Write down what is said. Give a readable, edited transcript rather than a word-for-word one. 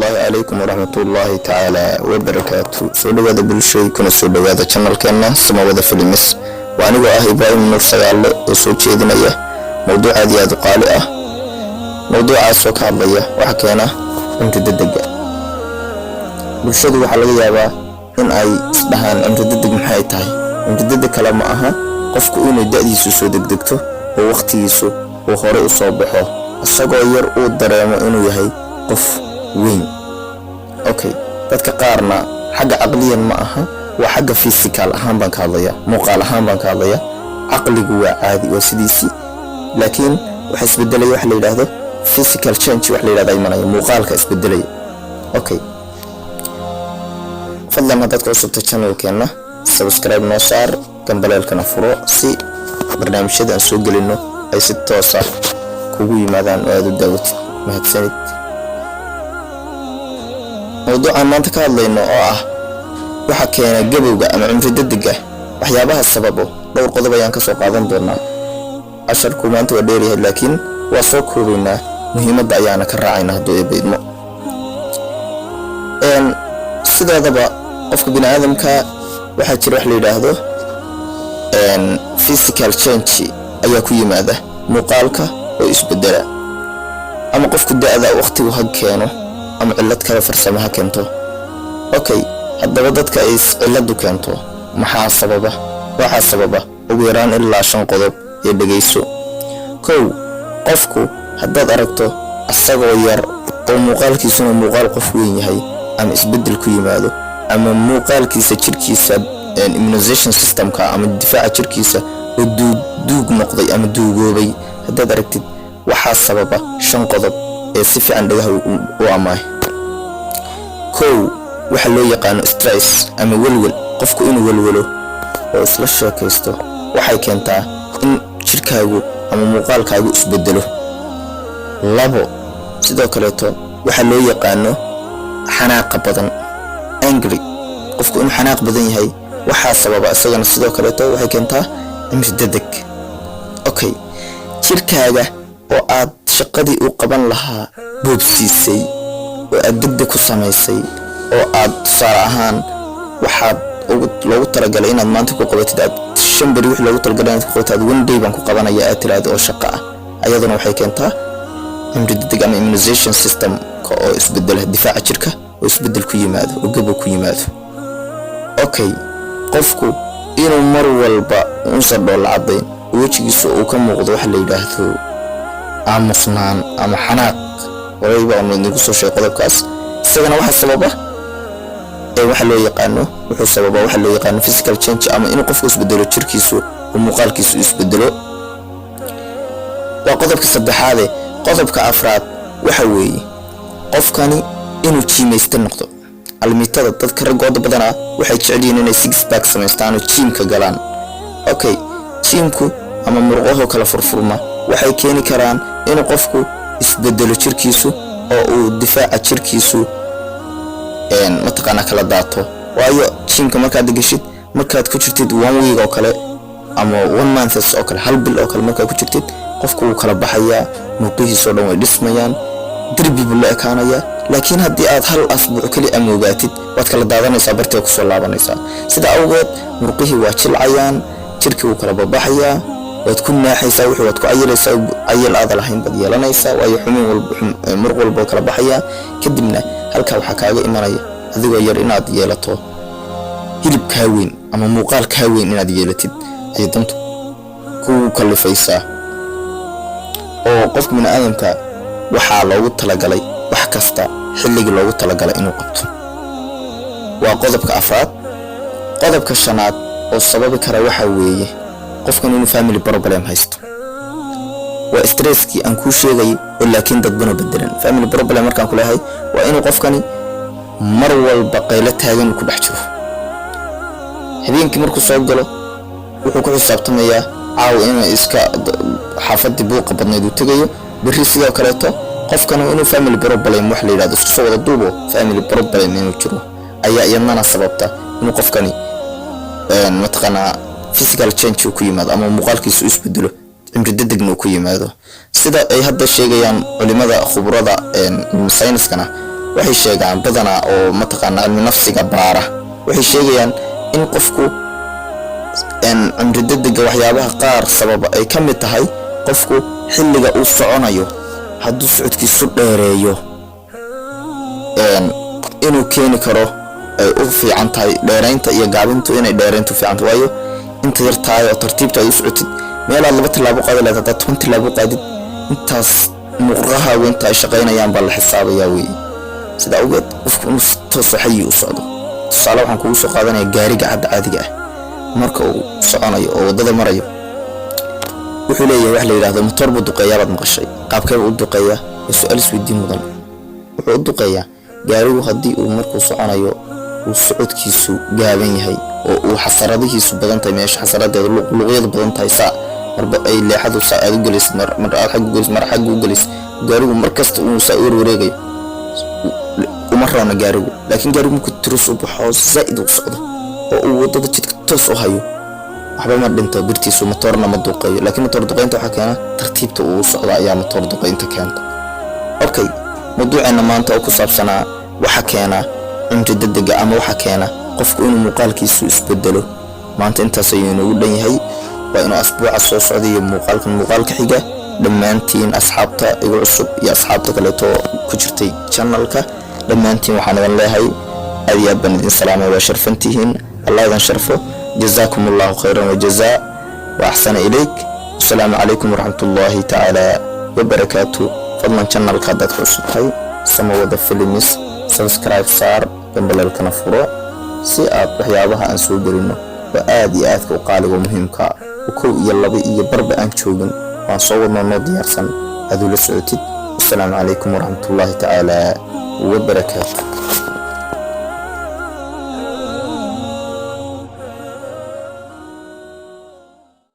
الله عليكم ورحمة الله تعالى وبركاته. سولو هذا بالشيء كنا سولو هذا channel كنا سما هذا فيلمس وأنا وأهي بايم نور سجال وصوت شيء دنيا موضوع هذه هذا قالئة موضوع عسوك عضية وحكينا أنت الدقة بالشيء وحلقة يابا إن أي سبحان أنت الدقة محيطها أنت الدقة كلام معها قفك إنه دقدي سو دقدقته ووقت يسو وخارق صباحه الصغير ودرهم إنه يهي قف وين اوكي dadka qaarna xagga aqliyan ma aha waa xagga physical ahaan baan ka hadlaya muuqaal ahaan baan ka hadlaya aqligu waa caadi waa sidiisi laakiin waxa isbedelay wax la yiraahdo physical change wax la yiraahdo imanaya muuqaalka isbedelay okay fadlan dadka cusub ta channelkeena subscribe noo saar gambaleelkana furo si barnaamijyada aan soo gelino ay si toos ah kugu yimaadaan oo aad u daawatid mahadsanid موضوع ما أنت كهذلينه waxa keena gabowga ama cimri degdega waxyaabaha sababo dhowr qodob ayaan ka soo qaadan doonaa asharku maanta waa dheer yahay laakiin waa soo koobaynaa muhiimadda ayaana ka raacayna haddii ay baydmo sidaadaba qofka bini'aadamka waxa jira wax la yiraahdo physical change ayaa ku yimaada muuqaalka oo isbedela ama qofku da'da waqtigu ha keeno ama cilad kale farsamaha keento okay haddaba dadka ay ciladu keento maxaa sababa waxa sababa ugu yaraan ilaa 5 qodob ee dhageyso kow qofku haddaad aragto asagoo yar oo muuqaalkiisu muuqaal qof weyn yahay ama isbedel ku yimaado ama muuqaalkiisa jirkiisa immunization systemka ama difaaca jirkiisa oo duug noqday ama duugoobay haddaad aragtid waxa sababa 5 qodob ee si fiican dhagaha u amaah kow waxa loo yaqaan stress ama walwal qofku inuu walwalo oo isla sheekaysto waxay keentaa in jirkaagu ama muuqaalkaagu isbedelo labo sidoo kale waxa loo yaqaan xanaaq badan angry qofku inuu xanaaq badan yahay waxa sababa isagana sidoo kale waxay keentaa cimri degdeg okay jirkaaga oo aad shaqadii u qaban lahaa boobsiisay oo aad degdeg ku samaysay oo aad saar ahaan waxaad loogu talagalay inaad maanta ku qabatid aad 5 bari wixii loogu talagalay inaad ku qabatid one day baan ku qabanaya aad tiraahdo oo shaqo ah ayadana waxay keentaa cimri degdeg ama immunization system oo isbedela difaaca jirka oo isbedel ku yimaado oo gabo ku yimaado okay qofku inuu mar walba uu sadoo lacadayn wajigiisa uu ka muuqdo wax la yiraahdo aamusnaan ama xanaaq wayba aan idinku soo sheegay qodobkaas isagana waxa sababa waxa loo yaqaan wuxuu sababa waxa loo yaqaan physical change ama inuu qofku isbedelo jirkiisu oo muuqaalkiisu isbedelo waa qodobka saddexaad qodobka afraad waxa weeye qofkani inuu jiimeysto noqdo almiitada dadka ragooda badana waxay jecel yihiin inay six pack sameystaan oo jiimka galaan okay jiimku ama murqaha kala furfurma waxay keeni karaan inuu qofku isbedelo jirkiisu oo uu difaaca jirkiisu mataqana kala daato waayo jiimka markaad gashid markaad ku jirtid 1 week oo kale ama 1 month oo kale hal bil oo kale markaad ku jirtid qofku uu kala baxaya muuqihiisa oo dhan way dhismayaan dirbi buu la ekaanaya laakiin haddii aad hal asbuuc kali amoogaatid waad kala daadanaysaa bartay ku soo laabanaysaa sida awgeed murqihii waa jilcayaan jirkii uu kala baxaya waad ku naaxaysaa wixii waad ku ayeelaysaa ayeel aad lahayn bad yeelanaysaa waayo xumin walba murq walba kala baxaya kadibna halka waxa kaaga imanaya adigoo yar inaad yeelato hilib ka weyn ama muuqaal ka weyn inaad yeelatid ay dantu ku kalifaysaa oo qofka bini'aadamka waxa loogu talagalay wax kasta xilliga loogu talagalay inuu qabto waa qodobka afraad qodobka shanaad oo sababi kara waxa weeye qofkan inuu family problem haysto waa stresski aan ku sheegay oo laakiin dad badan bedelan family problem markaan ku leeyahay waa inuu qofkani mar walba qaylo taagan ku dhex jiro habeenkii markuu soo galo wuxuu ku xisaabtamayaa caaw inuu iska xaafadii buuqa badneed uu tagayo bari sidoo kale qofkan inuu family problem wax la yiraahdo isku soo wada duubo family problem inuu jiro ayaa iyadana sababta inuu qofkani mataqana physical change ku yimaado ama muuqaalkiisu isbedelo cimri degdegna ku yimaado sida ay hadda sheegayaan culimada khubrada sayniskana waxay sheegaan badanaa oo mataqaanaa cilmi nafsiga baara waxay sheegayaan in qofku cimri degdega waxyaabaha qaar sababa ay ka mid tahay qofku xilliga uu soconayo hadduu socodkiisu dheereeyo inuu keeni karo ay u fiican tahay dheeraynta iyo gaabintu inay dheerayntu fiican tahay waayo inta yar tahay oo tartiibta aad u socotid meelaad 2 tilaabo qaadi lahayd haddaad 10 tilaabo qaadid intaas muqraha weynta ay shaqaynayaan baa la xisaabayaa weeye sida awgeed qofku inuu toos xayi u socdo tusaale waxaan kugu soo qaadanayaa gaariga caadiga ah marka uu soconayo oo wadada marayo wuxuu leeyahay wax la yiraahdo motor buu duqeeyaa baad maqashay qaabkee uu duqeeyaa su'aal isweydiin mudan wuxuu duqeeyaa gaarigu haddii uu markuu soconayo uu socodkiisu gaaban yahay oo uu xasaradihiisu badan tahay meesha xasaradeedu luqyada badan tahay saa marba ay leexadu saa aad u galisid mar aad xag u galisid mar xag u galisid gaarigu markasta uu saa u wareegayo uma roona gaarigu laakiin gaarigu markuu tirus u baxo zaid u socdo oo uu wadada jidka toos u hayo waxba ma dhinto birtiisu motorna ma duqeeyo laakiin motor duqeynta waxa keena tartiibta uu socdo ayaa motor duqeynta keenta okay mawduuceena maanta oo ku saabsanaa waxa keena cimri degdega ama waxa keena qofku inuu muuqaalkiisu isbedelo maanta intaas ayuu inoogu dhan yahay waa inuu asbuuca soo socday muuqaalka xiga dhammaantiin asxaabta igu cusub iyo asxaabta kaleeto ku jirtay channelka dhammaantiin waxaan idin leeyahay aad iyo aad baan idin salaamay waa sharfantihiin allah idin sharfo جزاكم الله خيرا وجزاء وأحسن إليك السلام عليكم ورحمة الله تعالى وبركاته فضلا channel كادك عصبحي سمو وذا فيلمس سبسكرايب صار جنبال الكنفورو سيئات وحيابها أنسو قرينو وآدي آدك وقالي ومهمك وكو يلبي يبرب أنشوغن وانصورنا نودي يرسن هذو لسعوتي السلام عليكم ورحمة الله تعالى وبركاته